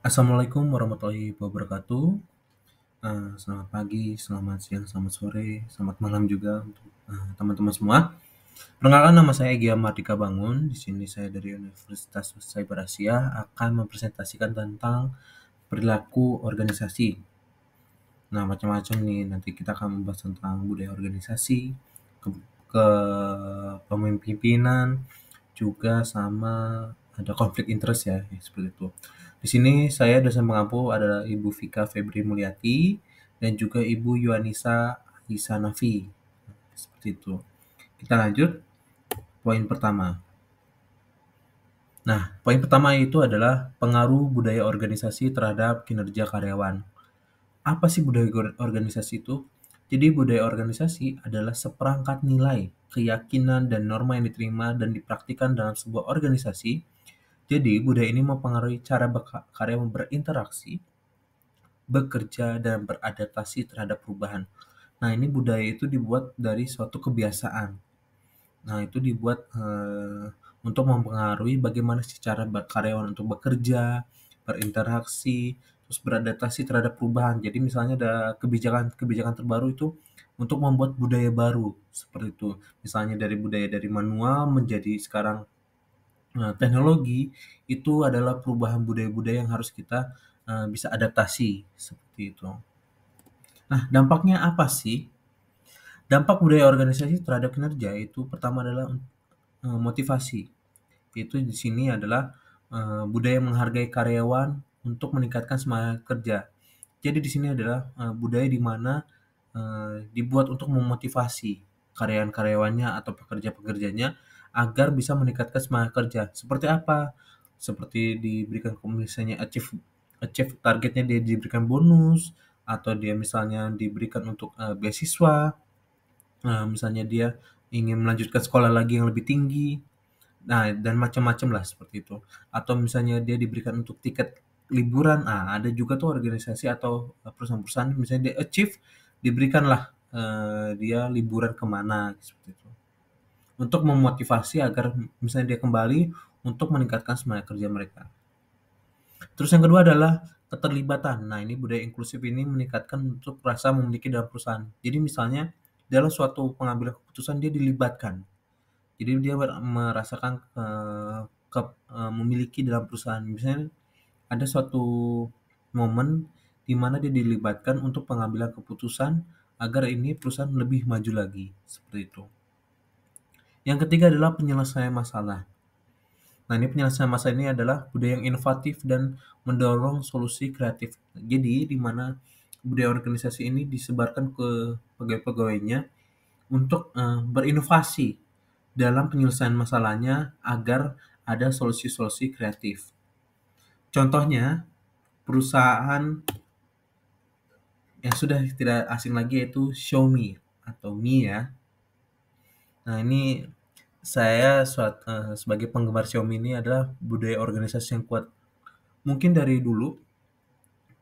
Assalamualaikum warahmatullahi wabarakatuh. Selamat pagi, selamat siang, selamat sore, selamat malam juga untuk teman-teman semua. Perkenalkan, nama saya Gia Mardika Bangun. Di sini saya dari Universitas Cyber Asia akan mempresentasikan tentang perilaku organisasi. Nah, macam-macam nih. Nanti kita akan membahas tentang budaya organisasi, kepemimpinan, juga sama ada konflik interest ya, seperti itu. Di sini saya dosen pengampu adalah Ibu Vika Febri Mulyati dan juga Ibu Yuanisa Isanafi. Seperti itu. Kita lanjut poin pertama. Nah, poin pertama itu adalah pengaruh budaya organisasi terhadap kinerja karyawan. Apa sih budaya organisasi itu? Jadi budaya organisasi adalah seperangkat nilai, keyakinan, dan norma yang diterima dan dipraktikkan dalam sebuah organisasi. Jadi budaya ini mempengaruhi cara karyawan berinteraksi, bekerja, dan beradaptasi terhadap perubahan. Nah, ini budaya itu dibuat dari suatu kebiasaan. Nah, itu dibuat untuk mempengaruhi bagaimana sih cara karyawan untuk bekerja, berinteraksi, terus beradaptasi terhadap perubahan. Jadi misalnya ada kebijakan terbaru itu untuk membuat budaya baru, seperti itu. Misalnya dari budaya dari manual menjadi sekarang teknologi, itu adalah perubahan budaya-budaya yang harus kita bisa adaptasi, seperti itu. Nah, dampaknya apa sih? Dampak budaya organisasi terhadap kinerja itu pertama adalah motivasi. Itu di sini adalah budaya menghargai karyawan untuk meningkatkan semangat kerja. Jadi di sini adalah budaya di mana dibuat untuk memotivasi karyawan-karyawannya atau pekerja-pekerjanya agar bisa meningkatkan semangat kerja. Seperti apa? Seperti diberikan misalnya achieve achieve targetnya, dia diberikan bonus, atau dia misalnya diberikan untuk beasiswa. Misalnya dia ingin melanjutkan sekolah lagi yang lebih tinggi. Nah, dan macam-macam lah seperti itu. Atau misalnya dia diberikan untuk tiket liburan. Ada juga tuh organisasi atau perusahaan-perusahaan misalnya dia achieve, diberikanlah dia liburan kemana seperti itu. Untuk memotivasi agar misalnya dia kembali untuk meningkatkan semangat kerja mereka. Terus yang kedua adalah keterlibatan. Nah, ini budaya inklusif ini meningkatkan untuk rasa memiliki dalam perusahaan. Jadi misalnya dalam suatu pengambilan keputusan dia dilibatkan. Jadi dia merasakan memiliki dalam perusahaan. Misalnya ada suatu momen di mana dia dilibatkan untuk pengambilan keputusan agar ini perusahaan lebih maju lagi, seperti itu. Yang ketiga adalah penyelesaian masalah. Nah, ini penyelesaian masalah ini adalah budaya yang inovatif dan mendorong solusi kreatif. Jadi, di mana budaya organisasi ini disebarkan ke pegawai-pegawainya untuk berinovasi dalam penyelesaian masalahnya agar ada solusi-solusi kreatif. Contohnya, perusahaan yang sudah tidak asing lagi yaitu Xiaomi atau Mi ya. Nah, ini saya sebagai penggemar Xiaomi ini adalah budaya organisasi yang kuat. Mungkin dari dulu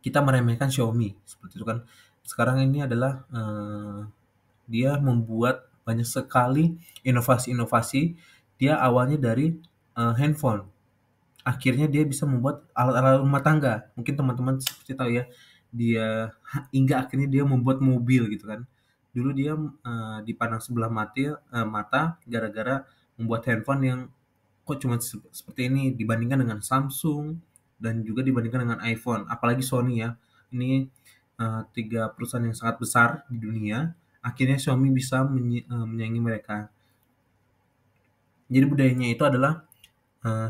kita meremehkan Xiaomi seperti itu kan. Sekarang ini adalah dia membuat banyak sekali inovasi-inovasi. Dia awalnya dari handphone. Akhirnya dia bisa membuat alat-alat rumah tangga. Mungkin teman-teman seperti tahu ya, dia hingga akhirnya dia membuat mobil gitu kan. Dulu dia dipandang sebelah mata gara-gara membuat handphone yang kok cuma seperti ini dibandingkan dengan Samsung dan juga dibandingkan dengan iPhone, apalagi Sony ya. Ini tiga perusahaan yang sangat besar di dunia. Akhirnya Xiaomi bisa menyaingi mereka. Jadi budayanya itu adalah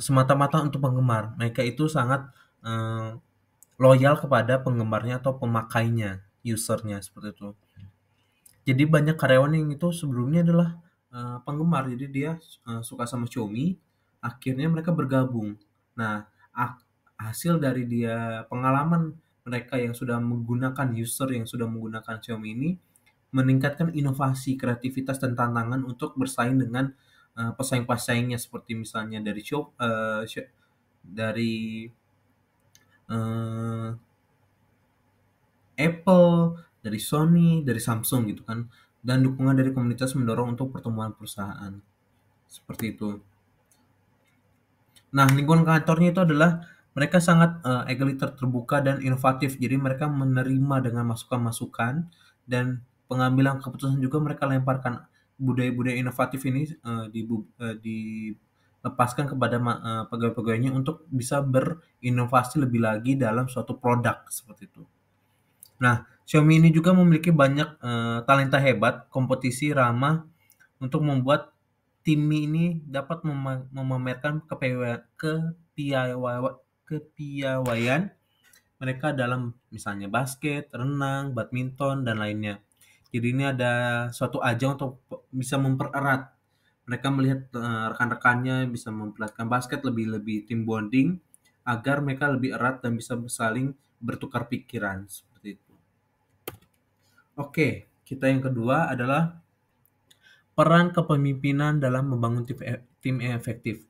semata-mata untuk penggemar. Mereka itu sangat loyal kepada penggemarnya atau pemakainya, usernya seperti itu. Jadi banyak karyawan yang itu sebelumnya adalah penggemar, jadi dia suka sama Xiaomi, akhirnya mereka bergabung. Nah, hasil dari dia pengalaman mereka yang sudah menggunakan user yang sudah menggunakan Xiaomi ini meningkatkan inovasi, kreativitas dan tantangan untuk bersaing dengan pesaing-pesaingnya seperti misalnya dari dari Apple, dari Sony, dari Samsung gitu kan. Dan dukungan dari komunitas mendorong untuk pertumbuhan perusahaan. Seperti itu. Nah, lingkungan kantornya itu adalah Mereka sangat egaliter, terbuka dan inovatif. Jadi mereka menerima dengan masukan-masukan dan pengambilan keputusan juga mereka lemparkan. Budaya-budaya inovatif ini dilepaskan kepada pegawai-pegawainya untuk bisa berinovasi lebih lagi dalam suatu produk seperti itu. Nah, Xiaomi ini juga memiliki banyak talenta hebat, kompetisi ramah untuk membuat tim ini dapat memamerkan kepiawaian mereka dalam misalnya basket, renang, badminton, dan lainnya. Jadi ini ada suatu ajang untuk bisa mempererat. Mereka melihat rekan-rekannya bisa memperlihatkan basket lebih team bonding agar mereka lebih erat dan bisa saling bertukar pikiran seperti itu. Oke, kita yang kedua adalah peran kepemimpinan dalam membangun tim yang efektif.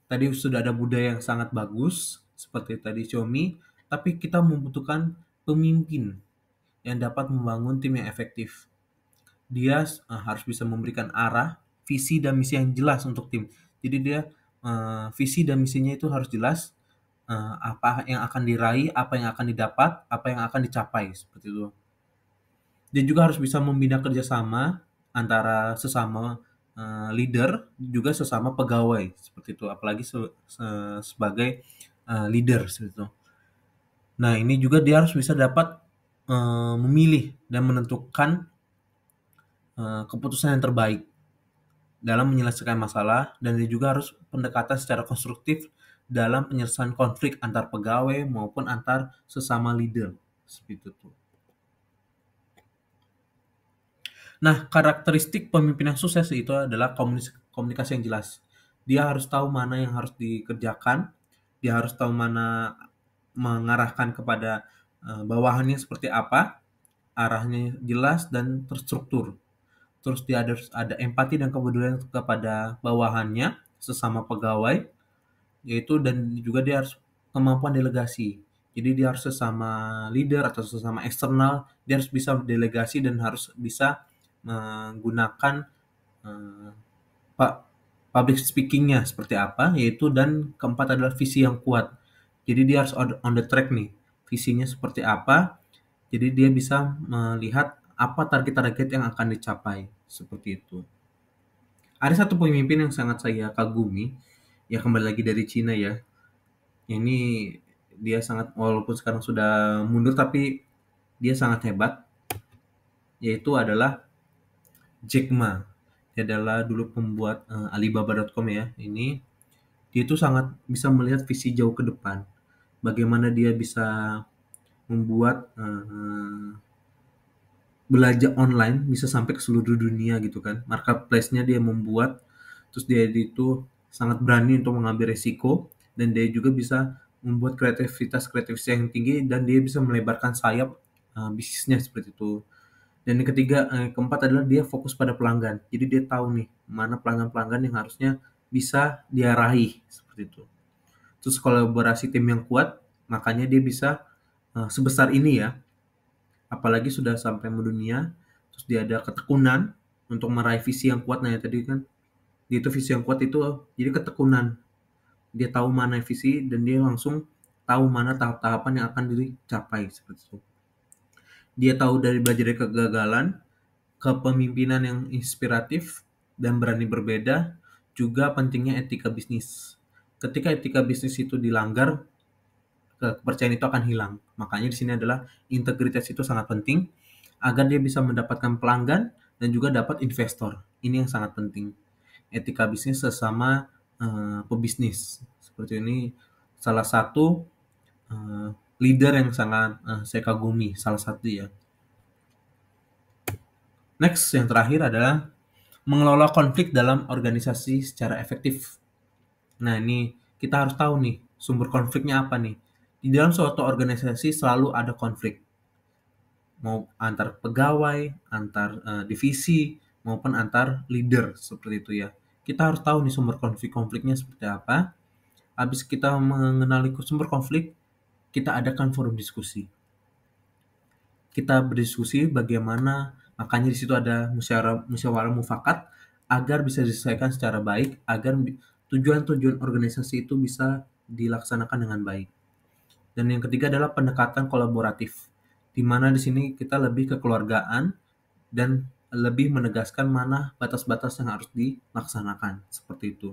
Tadi sudah ada budaya yang sangat bagus, seperti tadi Xiaomi, tapi kita membutuhkan pemimpin yang dapat membangun tim yang efektif. Dia harus bisa memberikan arah, visi dan misi yang jelas untuk tim. Jadi dia visi dan misinya itu harus jelas, apa yang akan diraih, apa yang akan didapat, apa yang akan dicapai seperti itu. Dia juga harus bisa membina kerjasama antara sesama leader, juga sesama pegawai seperti itu. Apalagi sebagai leader seperti itu. Nah ini juga dia harus bisa dapat memilih dan menentukan keputusan yang terbaik dalam menyelesaikan masalah, dan dia juga harus pendekatan secara konstruktif dalam penyelesaian konflik antar pegawai maupun antar sesama leader seperti itu. Nah, karakteristik pemimpin yang sukses itu adalah komunikasi yang jelas. Dia harus tahu mana yang harus dikerjakan, dia harus tahu mana mengarahkan kepada bawahannya seperti apa, arahnya jelas dan terstruktur. Terus dia harus ada empati dan kepedulian kepada bawahannya, sesama pegawai, yaitu dan juga dia harus kemampuan delegasi. Jadi dia harus sesama leader atau sesama eksternal, dia harus bisa delegasi dan harus bisa menggunakan eh, public speaking-nya seperti apa, yaitu dan keempat adalah visi yang kuat. Jadi dia harus on the track nih, visinya seperti apa, jadi dia bisa melihat apa target-target yang akan dicapai, seperti itu. Ada satu pemimpin yang sangat saya kagumi, ya kembali lagi dari Cina ya. Ini dia sangat, walaupun sekarang sudah mundur tapi dia sangat hebat, yaitu adalah Jack Ma. Dia adalah dulu pembuat Alibaba.com ya. Ini dia itu sangat bisa melihat visi jauh ke depan. Bagaimana dia bisa membuat belanja online bisa sampai ke seluruh dunia gitu kan. Marketplace-nya dia membuat, terus dia itu sangat berani untuk mengambil resiko, dan dia juga bisa membuat kreativitas yang tinggi, dan dia bisa melebarkan sayap bisnisnya seperti itu. Dan yang ketiga, keempat adalah dia fokus pada pelanggan. Jadi dia tahu nih mana pelanggan-pelanggan yang harusnya bisa dia raih seperti itu. Terus kolaborasi tim yang kuat, makanya dia bisa sebesar ini ya. Apalagi sudah sampai mendunia, terus dia ada ketekunan untuk meraih visi yang kuat. Nah ya tadi kan, dia itu visi yang kuat itu jadi ketekunan. Dia tahu mana visi dan dia langsung tahu mana tahap-tahapan yang akan dicapai seperti itu. Dia tahu dari belajar dari kegagalan, kepemimpinan yang inspiratif dan berani berbeda, juga pentingnya etika bisnis. Ketika etika bisnis itu dilanggar, kepercayaan itu akan hilang. Makanya di sini adalah integritas itu sangat penting agar dia bisa mendapatkan pelanggan dan juga dapat investor. Ini yang sangat penting. Etika bisnis sesama pebisnis. Seperti ini salah satu leader yang sangat saya kagumi, salah satu ya. Next, yang terakhir adalah mengelola konflik dalam organisasi secara efektif. Nah, ini kita harus tahu nih, sumber konfliknya apa nih. Di dalam suatu organisasi selalu ada konflik. Mau antar pegawai, antar divisi, maupun antar leader, seperti itu ya. Kita harus tahu nih sumber konfliknya seperti apa. Habis kita mengenali sumber konflik, kita adakan forum diskusi. Kita berdiskusi bagaimana, makanya di situ ada musyawarah mufakat agar bisa diselesaikan secara baik, agar tujuan-tujuan organisasi itu bisa dilaksanakan dengan baik. Dan yang ketiga adalah pendekatan kolaboratif, di mana di sini kita lebih kekeluargaan dan lebih menegaskan mana batas-batas yang harus dilaksanakan, seperti itu.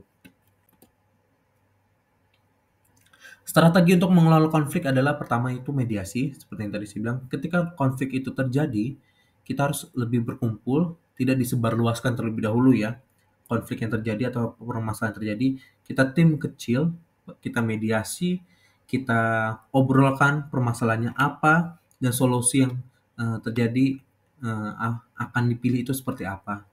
Strategi untuk mengelola konflik adalah pertama itu mediasi, seperti yang tadi saya bilang. Ketika konflik itu terjadi, kita harus lebih berkumpul, tidak disebarluaskan terlebih dahulu ya. Konflik yang terjadi atau permasalahan yang terjadi, kita tim kecil, kita mediasi, kita obrolkan permasalahannya apa, dan solusi yang terjadi akan dipilih itu seperti apa.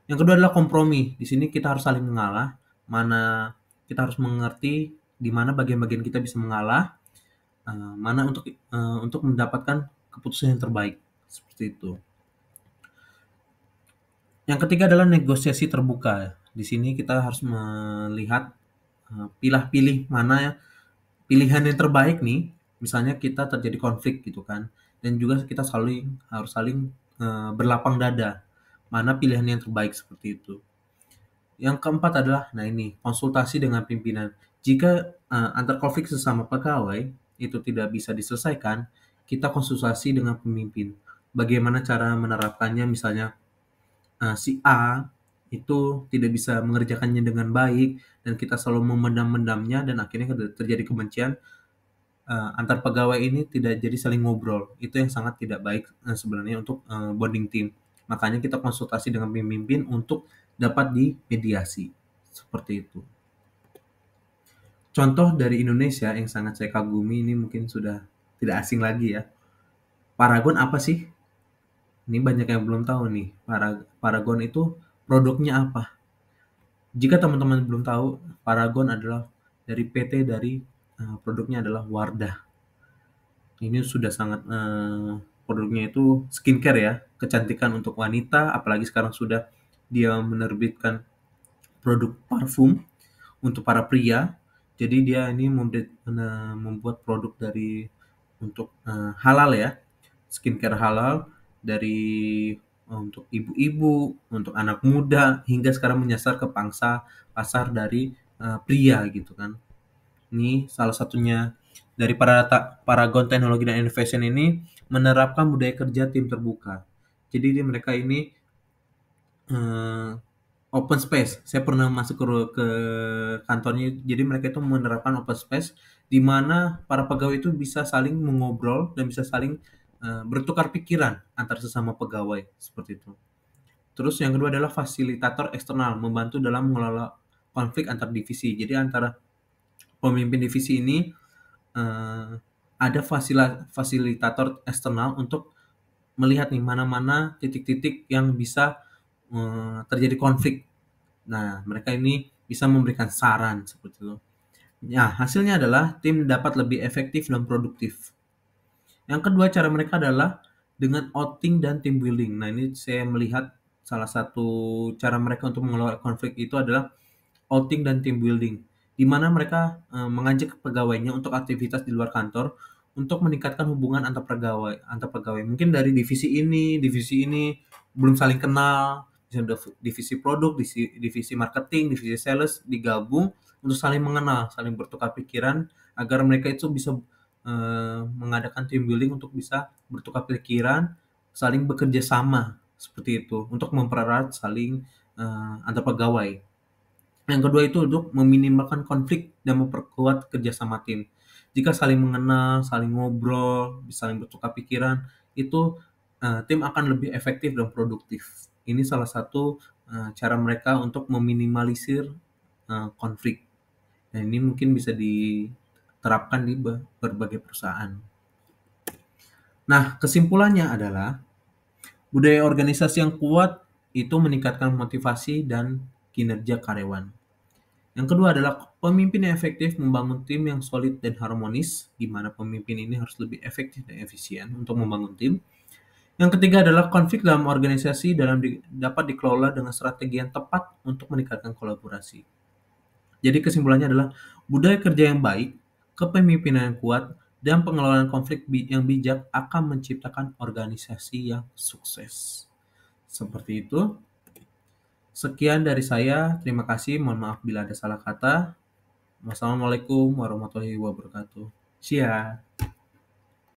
Yang kedua adalah kompromi. Di sini kita harus saling mengalah, mana kita harus mengerti di mana bagian-bagian kita bisa mengalah, mana untuk mendapatkan keputusan yang terbaik, seperti itu. Yang ketiga adalah negosiasi terbuka. Di sini kita harus melihat pilih-pilih mana pilihan yang terbaik nih. Misalnya kita terjadi konflik gitu kan, dan juga kita harus saling berlapang dada. Mana pilihan yang terbaik seperti itu. Yang keempat adalah, nah ini, konsultasi dengan pimpinan. Jika antar konflik sesama pegawai itu tidak bisa diselesaikan, kita konsultasi dengan pemimpin. Bagaimana cara menerapkannya, misalnya si A itu tidak bisa mengerjakannya dengan baik, dan kita selalu memendam-mendamnya, dan akhirnya terjadi kebencian, antar pegawai ini tidak jadi saling ngobrol. Itu yang sangat tidak baik sebenarnya untuk bonding team. Makanya kita konsultasi dengan pemimpin untuk dapat dimediasi. Seperti itu. Contoh dari Indonesia yang sangat saya kagumi ini mungkin sudah tidak asing lagi ya. Paragon apa sih? Ini banyak yang belum tahu nih. Paragon itu produknya apa? Jika teman-teman belum tahu, Paragon adalah dari PT dari produknya adalah Wardah. Ini sudah sangat produknya itu skincare ya, kecantikan untuk wanita, apalagi sekarang sudah dia menerbitkan produk parfum untuk para pria. Jadi dia ini membuat produk dari untuk halal ya, skincare halal dari untuk ibu-ibu, untuk anak muda, hingga sekarang menyasar ke pangsa pasar dari pria gitu kan. Ini salah satunya dari Paragon Teknologi dan Innovation ini menerapkan budaya kerja tim terbuka. Jadi mereka ini eh, open space. Saya pernah masuk ke kantornya. Jadi mereka itu menerapkan open space di mana para pegawai itu bisa saling mengobrol dan bisa saling bertukar pikiran antar sesama pegawai seperti itu. Terus yang kedua adalah fasilitator eksternal, membantu dalam mengelola konflik antar divisi. Jadi antara pemimpin divisi ini ada fasilitator eksternal untuk melihat nih mana-mana titik-titik yang bisa terjadi konflik. Nah, mereka ini bisa memberikan saran seperti itu. Ya, hasilnya adalah tim dapat lebih efektif dan produktif. Yang kedua, cara mereka adalah dengan outing dan team building. Nah, ini saya melihat salah satu cara mereka untuk mengelola konflik itu adalah outing dan team building, di mana mereka mengajak pegawainya untuk aktivitas di luar kantor untuk meningkatkan hubungan antar pegawai. Mungkin dari divisi ini belum saling kenal, misalnya divisi produk, divisi marketing, divisi sales digabung untuk saling mengenal, saling bertukar pikiran agar mereka itu bisa mengadakan team building untuk bisa bertukar pikiran, saling bekerja sama seperti itu untuk mempererat saling antar pegawai. Yang kedua itu untuk meminimalkan konflik dan memperkuat kerjasama tim. Jika saling mengenal, saling ngobrol, saling bertukar pikiran, itu tim akan lebih efektif dan produktif. Ini salah satu cara mereka untuk meminimalisir konflik. Dan ini mungkin bisa diterapkan di berbagai perusahaan. Nah, kesimpulannya adalah budaya organisasi yang kuat itu meningkatkan motivasi dan kinerja karyawan. Yang kedua adalah pemimpin yang efektif membangun tim yang solid dan harmonis, di mana pemimpin ini harus lebih efektif dan efisien untuk membangun tim. Yang ketiga adalah konflik dalam organisasi dapat dikelola dengan strategi yang tepat untuk meningkatkan kolaborasi. Jadi kesimpulannya adalah budaya kerja yang baik, kepemimpinan yang kuat, dan pengelolaan konflik yang bijak akan menciptakan organisasi yang sukses. Seperti itu. Sekian dari saya. Terima kasih. Mohon maaf bila ada salah kata. Wassalamualaikum warahmatullahi wabarakatuh. See ya.